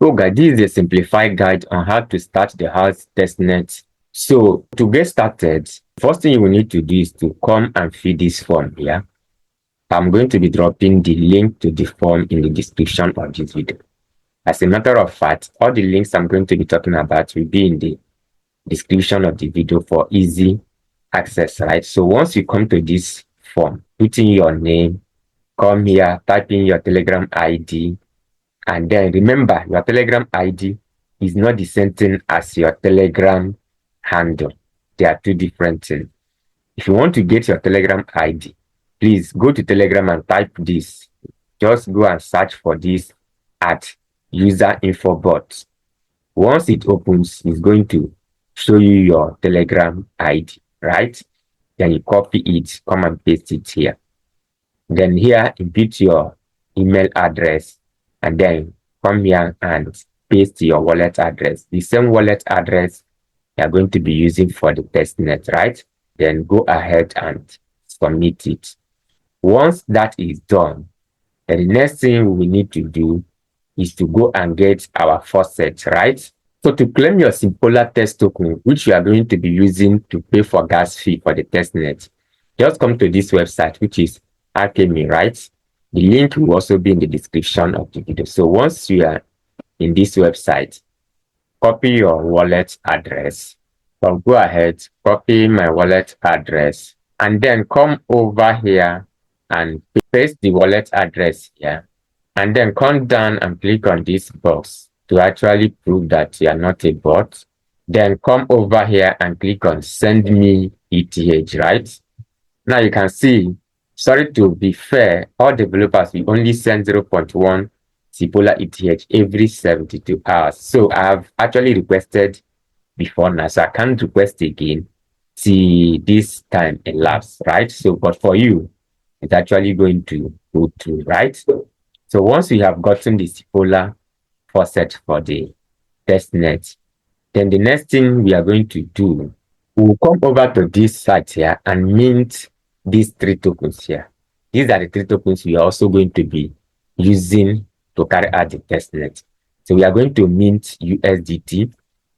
So guys, this is a simplified guide on how to start the Haust testnet. So to get started, first thing you will need to do is to come and fill this form here. I'm going to be dropping the link to the form in the description of this video. As a matter of fact, all the links I'm going to be talking about will be in the description of the video for easy access, right? So once you come to this form, put in your name, come here, type in your Telegram ID, and then remember your Telegram ID is not the same thing as your Telegram handle. They are two different things. If you want to get your Telegram ID, please go to Telegram and type this. Just go and search for this at user info bot. Once it opens, it's going to show you your Telegram ID, right? Then you copy it, come and paste it here. Then here, input your email address, and then come here and paste your wallet address. The same wallet address you are going to be using for the testnet, right? Then go ahead and submit it. Once that is done, then the next thing we need to do is to go and get our FAUCET, right? So to claim your SEPOLIA test token, which you are going to be using to pay for gas fee for the testnet, just come to this website, which is Alchemy, right? The link will also be in the description of the video. So once you are in this website, copy your wallet address. So go ahead, copy my wallet address, and then come over here and paste the wallet address here. And then come down and click on this box to actually prove that you are not a bot. Then come over here and click on send me ETH, right? Now you can see, sorry to be fair, all developers will only send 0.1 SEPOLIA ETH every 72 hours. So I have actually requested before now, so I can't request again till this time elapse, right? So, but for you, it's actually going to go through, right? So once we have gotten the SEPOLIA FAUCET for the testnet, then the next thing we are going to do, we'll come over to this site here and mint these 3 tokens here. These are the 3 tokens we are also going to be using to carry out the testnet. So we are going to mint USDT,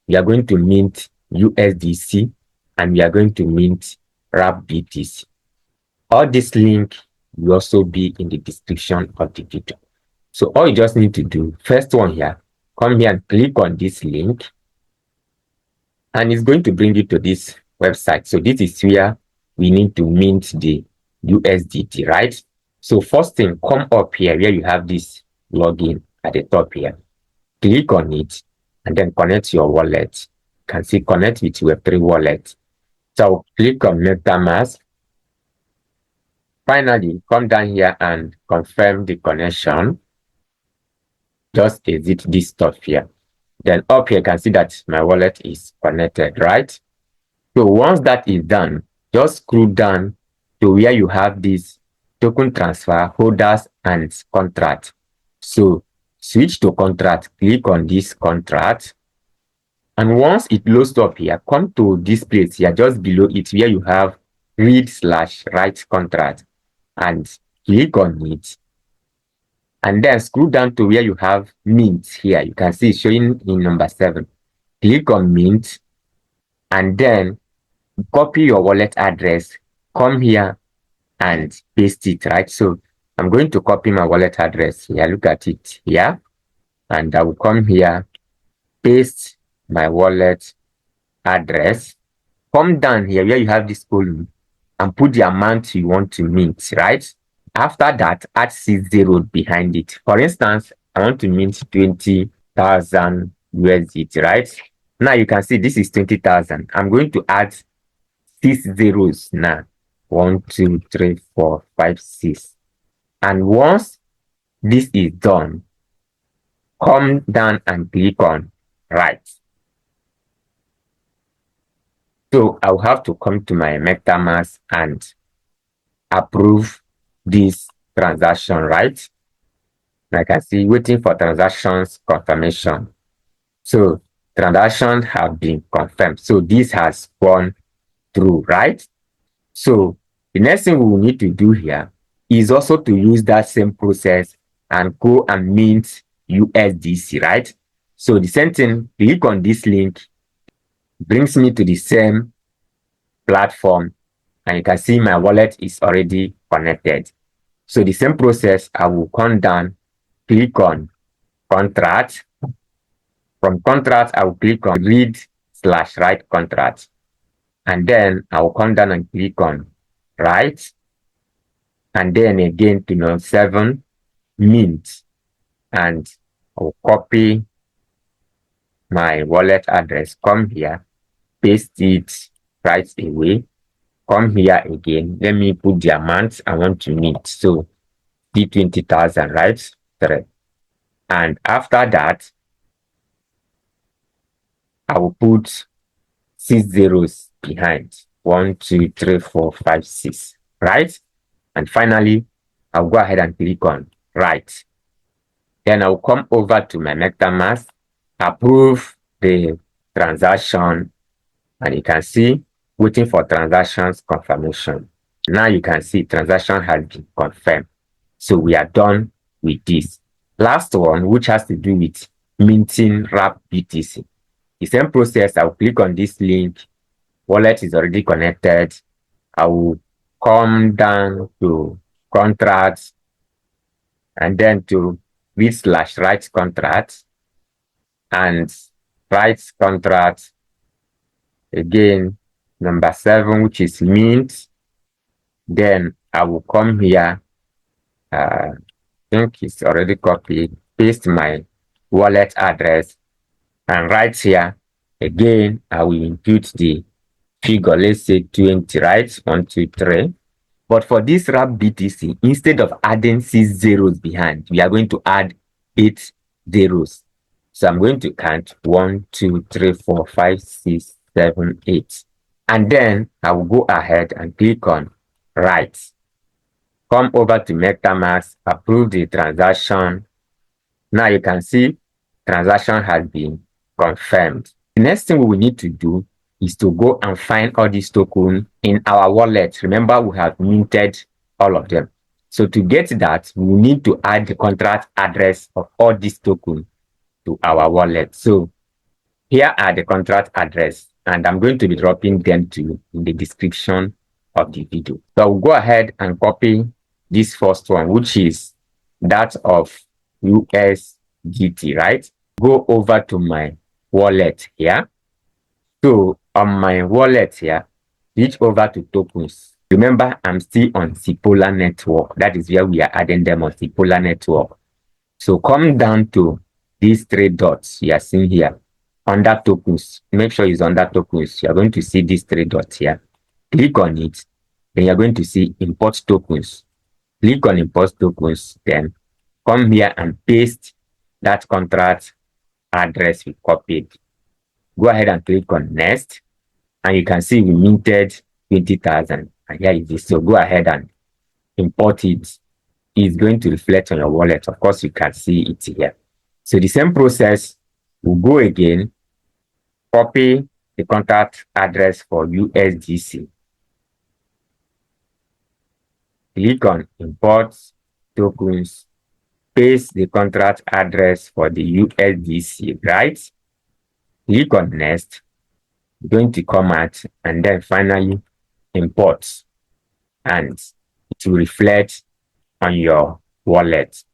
we are going to mint USDC, and we are going to mint WBTC. All this link will also be in the description of the video. So all you just need to do, first one here, come here and click on this link, and it's going to bring you to this website. So this is where we need to mint the USDT, right? So first thing, come up here where you have this login at the top here. Click on it and then connect your wallet. You can see connect with Web3 wallet. So click on MetaMask. Finally, come down here and confirm the connection. Just exit this stuff here. Then up here, you can see that my wallet is connected, right? So once that is done, just scroll down to where you have this token transfer, holders, and contract. So switch to contract, click on this contract. And once it loads up here, come to this place here, just below it, where you have read/write contract, and click on it. And then scroll down to where you have mint here. You can see it's showing in number 7. Click on mint, and then copy your wallet address. Come here and paste it, right? So I'm going to copy my wallet address here. Look at it here. And I will come here, paste my wallet address. Come down here where you have this column and put the amount you want to mint, right? After that, add 6 zeros behind it. For instance, I want to mint 20,000 USDT, right? Now you can see this is 20,000. I'm going to add 6 zeros now. 1, 2, 3, 4, 5, 6. And once this is done, come down and click on write. So I'll have to come to my MetaMask and approve this transaction, right? Like I see, waiting for transactions confirmation. So transactions have been confirmed. So this has gone through, right? So the next thing we will need to do here is also to use that same process and go and mint USDC, right? So the same thing, click on this link, brings me to the same platform, and you can see my wallet is already connected. So the same process, I will come down, click on contract. From contract, I will click on read/write contract. And then I will come down and click on write. And then again to note 7 mint. And I will copy my wallet address, come here, paste it right away, come here again. Let me put the amount I want to mint. So D20,000, right? Correct. And after that, I will put 6 zeros behind. 1, 2, 3, 4, 5, 6, right? And finally, I'll go ahead and click on write. Then I'll come over to my MetaMask, approve the transaction, and you can see waiting for transactions confirmation. Now you can see transaction has been confirmed. So we are done with this. Last one, which has to do with minting WBTC. The same process, I'll click on this link. Wallet is already connected. I will come down to contracts and then to read/write contracts and write contracts again, number 7, which is mint. Then I will come here. I think it's already copied. Paste my wallet address and right here again. I will input the figure. Let's say 20, right? 1, 2, 3. But for this WBTC, instead of adding 6 zeros behind, we are going to add 8 zeros. So I'm going to count 1, 2, 3, 4, 5, 6, 7, 8. And then I will go ahead and click on write. Come over to MetaMask, approve the transaction. Now you can see transaction has been confirmed. The next thing we will need to do is to go and find all these tokens in our wallet. Remember, we have minted all of them. So to get that, we need to add the contract address of all these tokens to our wallet. So here are the contract address, and I'm going to be dropping them to you in the description of the video. So I'll go ahead and copy this first one, which is that of USDT, right? Go over to my wallet here. So on my wallet here, switch over to tokens. Remember, I'm still on SEPOLIA network. That is where we are adding them on SEPOLIA network. So come down to these 3 dots you are seeing here under tokens. Make sure it's under tokens. You are going to see these 3 dots here. Click on it. Then you're going to see import tokens. Click on import tokens. Then come here and paste that contract address we copied. Go ahead and click on next, and you can see we minted 20,000, and here it is. So go ahead and import it. It's going to reflect on your wallet. Of course, you can see it here. So the same process, we'll go again, copy the contract address for USDC. Click on import tokens, paste the contract address for the USDC, right? Click on next, going to come out, and then finally import, and it will reflect on your wallet.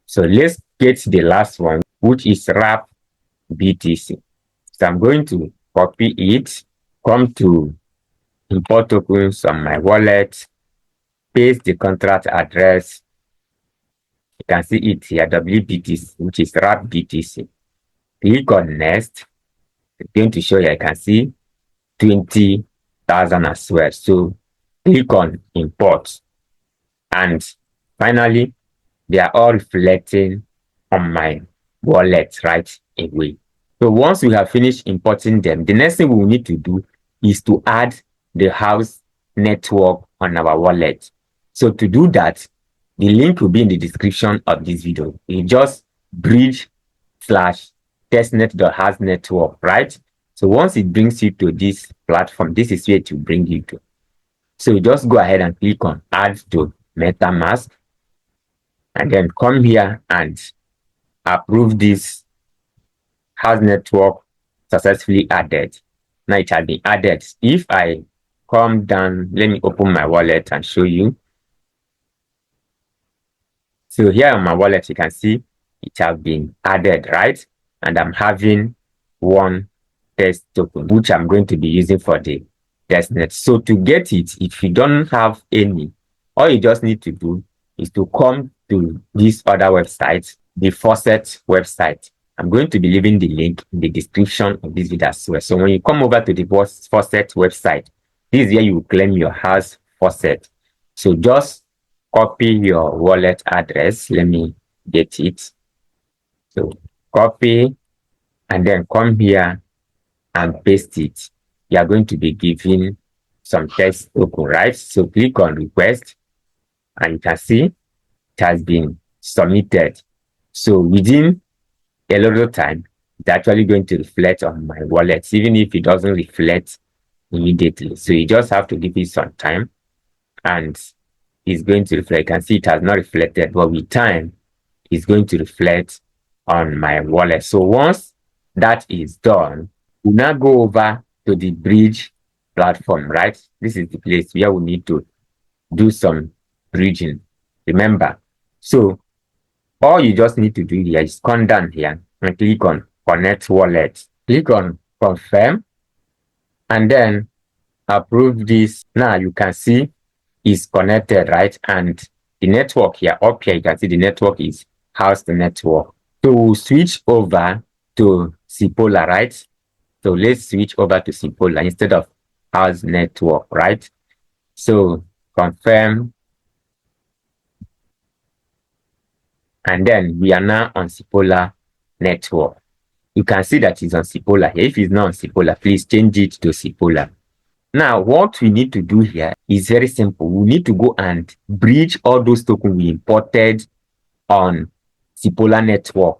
So let's get the last one, which is WBTC. So I'm going to copy it, come to import tokens on my wallet, paste the contract address. You can see it here, WBTC, which is WBTC. Click on next. It's going to show you, I can see 20,000 as well. So click on import, and finally they are all reflecting on my wallet right away. So once we have finished importing them, the next thing we will need to do is to add the Haust network on our wallet. So to do that, the link will be in the description of this video. You just bridge/testnet.haust network, right? So once it brings you to this platform, this is where it will bring you to. So you just go ahead and click on add to MetaMask, and then come here and approve this Haust Network successfully added. Now it has been added. If I come down, let me open my wallet and show you. So here on my wallet, you can see it has been added, right? And I'm having one test token, which I'm going to be using for the testnet. So to get it, if you don't have any, all you just need to do is to come to this other website, the FAUCET website. I'm going to be leaving the link in the description of this video as well. So when you come over to the FAUCET website, this is where you claim your Haust FAUCET. So just copy your wallet address. Let me get it. So copy and then come here and paste it. You are going to be given some text token, right? So click on request and you can see it has been submitted. So within a little time, it's actually going to reflect on my wallet, even if it doesn't reflect immediately. So you just have to give it some time and it's going to reflect. You can see it has not reflected, but with time, it's going to reflect on my wallet. So once that is done, we now go over to the bridge platform, right? This is the place where we need to do some bridging. Remember, so all you just need to do here is come down here and click on connect wallet. Click on confirm and then approve this. Now you can see is connected, right? And the network here, up here, you can see the network is Haust Network. To switch over to SEPOLIA, right? So let's switch over to SEPOLIA instead of Haust Network, right? So confirm. And then we are now on SEPOLIA network. You can see that it's on SEPOLIA here. If it's not on SEPOLIA, please change it to SEPOLIA. Now, what we need to do here is very simple. We need to go and bridge all those tokens we imported on SEPOLIA network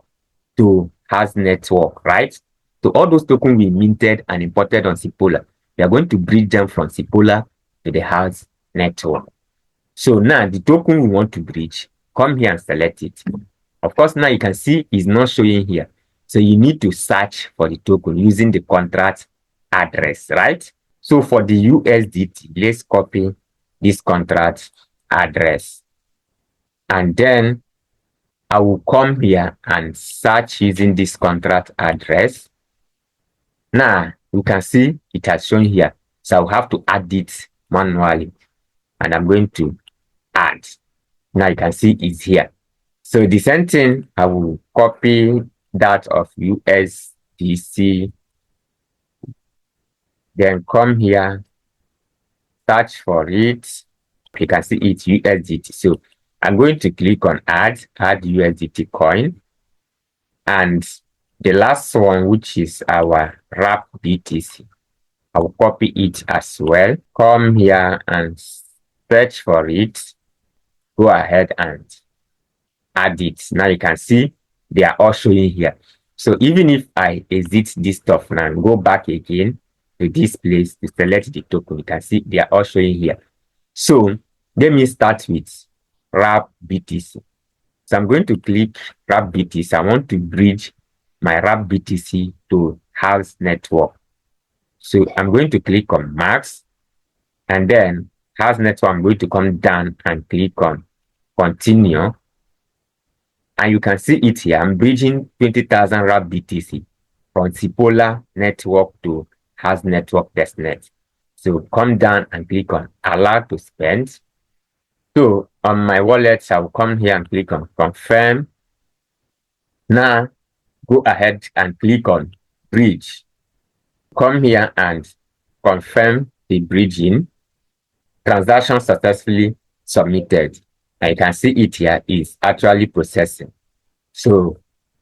to Haust network, right? So all those tokens we minted and imported on SEPOLIA, we are going to bridge them from SEPOLIA to the Haust network. So now the token we want to bridge, come here and select it. Of course, now you can see it's not showing here. So you need to search for the token using the contract address, right? So for the USDT, let's copy this contract address. And then I will come here and search using this contract address. Now you can see it has shown here. So I'll have to add it manually. And I'm going to add. Now you can see it's here. So the same thing, I will copy that of USDC. Then come here, search for it. You can see it's USDT. So I'm going to click on add USDT coin. And the last one, which is our WBTC, I will copy it as well. Come here and search for it. Go ahead and add it. Now you can see they are all showing here. So even if I exit this stuff now and go back again to this place to select the token, you can see they are all showing here. So let me start with WBTC. So I'm going to click WBTC. I want to bridge my WBTC to Haust Network. So I'm going to click on Max and then Haust Network. I'm going to come down and click on continue. And you can see it here. I'm bridging 20,000 WBTC from SEPOLIA network to Haust Network Testnet. So come down and click on allow to spend. So on my wallet, I will come here and click on confirm. Now go ahead and click on bridge. Come here and confirm the bridging. Transaction successfully submitted. And you can see it here is actually processing. So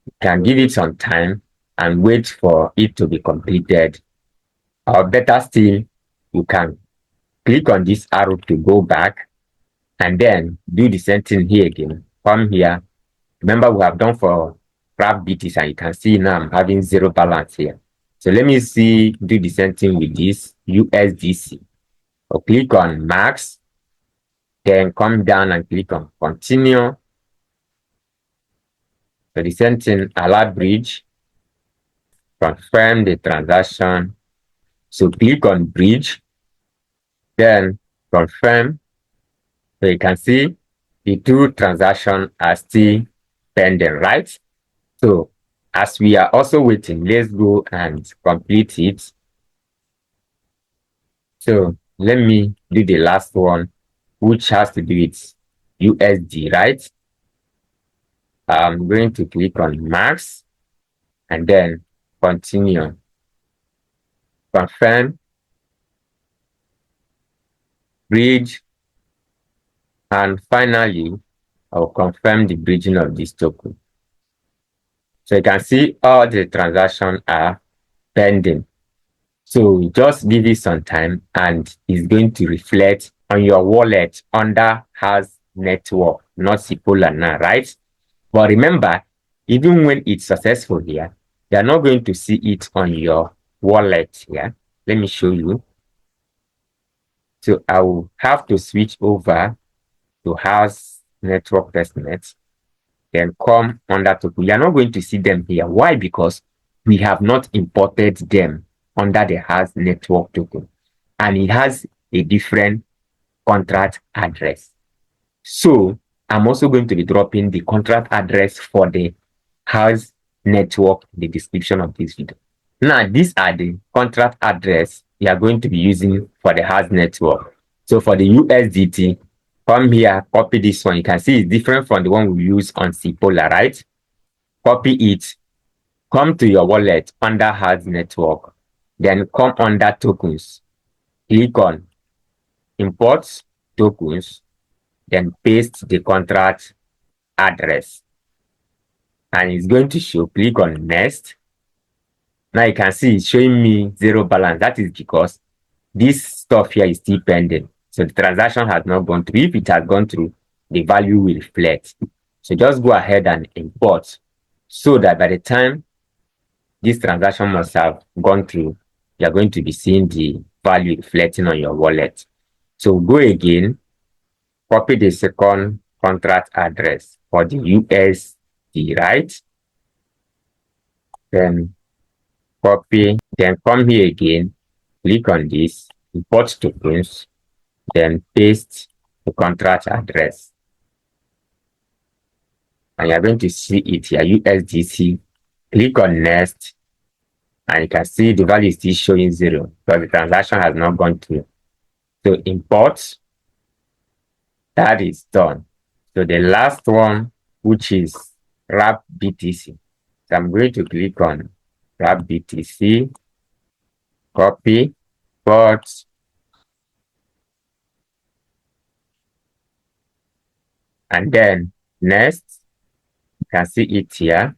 you can give it some time and wait for it to be completed. Or better still, you can click on this arrow to go back and then do the same thing here again. Come here. Remember, we have done for WBTC and you can see now I'm having zero balance here. So let me do the same thing with this USDC. So click on max. Then come down and click on continue. So the same thing, allow bridge. confirm the transaction. So click on bridge, then confirm. So you can see the two transactions are still pending, right? So as we are also waiting, let's go and complete it. So let me do the last one, which has to do with USD, right? I'm going to click on max and then continue. Confirm, bridge, and finally, I'll confirm the bridging of this token. So you can see all the transactions are pending. So just give it some time and it's going to reflect on your wallet under Haust Network, not SEPOLIA now, right? But remember, even when it's successful here, you're not going to see it on your wallet here. Let me show you. So I will have to switch over to Haust Network Testnet, then come under token. You're not going to see them here. Why? Because we have not imported them under the Haust Network token, and it has a different contract address. So I'm also going to be dropping the contract address for the Haust Network in the description of this video. Now, these are the contract address we are going to be using for the Haust Network. So for the USDT, come here, copy this one. You can see it's different from the one we use on SEPOLIA, right? Copy it, come to your wallet under Haust Network, then come under tokens, click on import tokens, then paste the contract address. And it's going to show, click on next. Now you can see it's showing me zero balance. That is because this stuff here is still pending. So the transaction has not gone through. If it has gone through, the value will reflect. So just go ahead and import so that by the time this transaction must have gone through, you're going to be seeing the value reflecting on your wallet. So go again, copy the second contract address for the USD, right? Then copy, then come here again, click on this, import tokens, then paste the contract address. And you're going to see it here, USDC. Click on next, and you can see the value is still showing zero because the transaction has not gone through. So import, that is done. So the last one, which is WBTC. So I'm going to click on WBTC, copy, but and then next, you can see it here,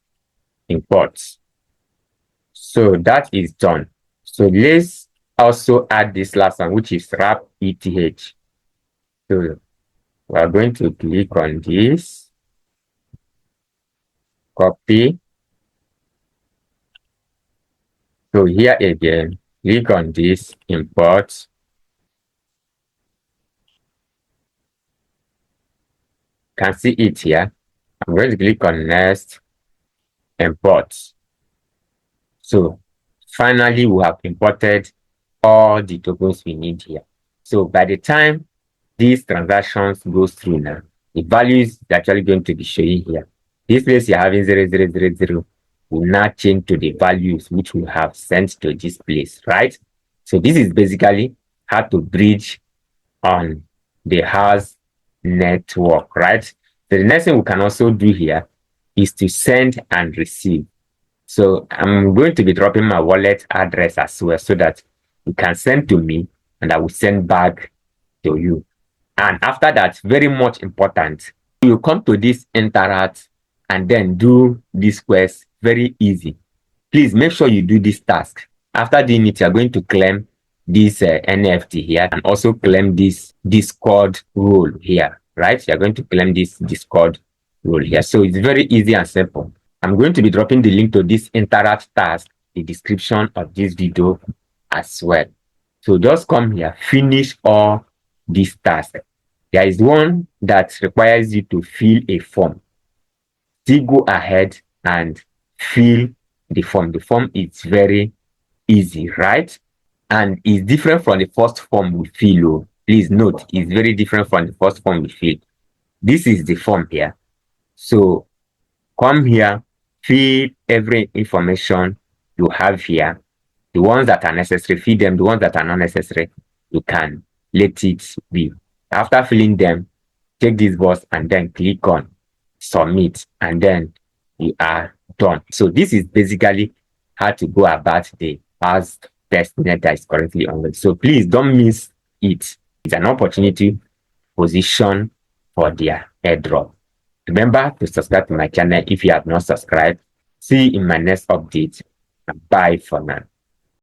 import. So that is done. So let's also add this last one, which is WBTH. So we are going to click on this, copy. So here again, click on this, import. Can see it here. I'm going to click on next, import. So finally, we have imported all the tokens we need here. So by the time these transactions goes through now, the value is actually going to be showing here. This place you're having 0000 will now change to the values which we have sent to this place, right? So this is basically how to bridge on the Haust network, right? So the next thing we can also do here is to send and receive. So I'm going to be dropping my wallet address as well so that you can send to me and I will send back to you. And after that, very much important, you come to this INTRACT and then do this quest. Very easy. Please make sure you do this task. After doing it, you're going to claim this NFT here and also claim this Discord role here, right? You're going to claim this Discord role here. So it's very easy and simple. I'm going to be dropping the link to this INTRACT task in the description of this video as well. So just come here, finish all these tasks. There is one that requires you to fill a form. Still go ahead and fill the form. The form is very easy, right? And it's different from the first form we fill. Oh. Please note, it's very different from the first form we fill. This is the form here. So come here, fill every information you have here. The ones that are necessary, fill them. The ones that are not necessary, you can let it be. After filling them, take this box and then click on submit, and then you are done. So this is basically how to go about the Haust testnet that is currently on. So please don't miss it. It's an opportunity position for their airdrop. Remember to subscribe to my channel if you have not subscribed. See you in my next update. Bye for now.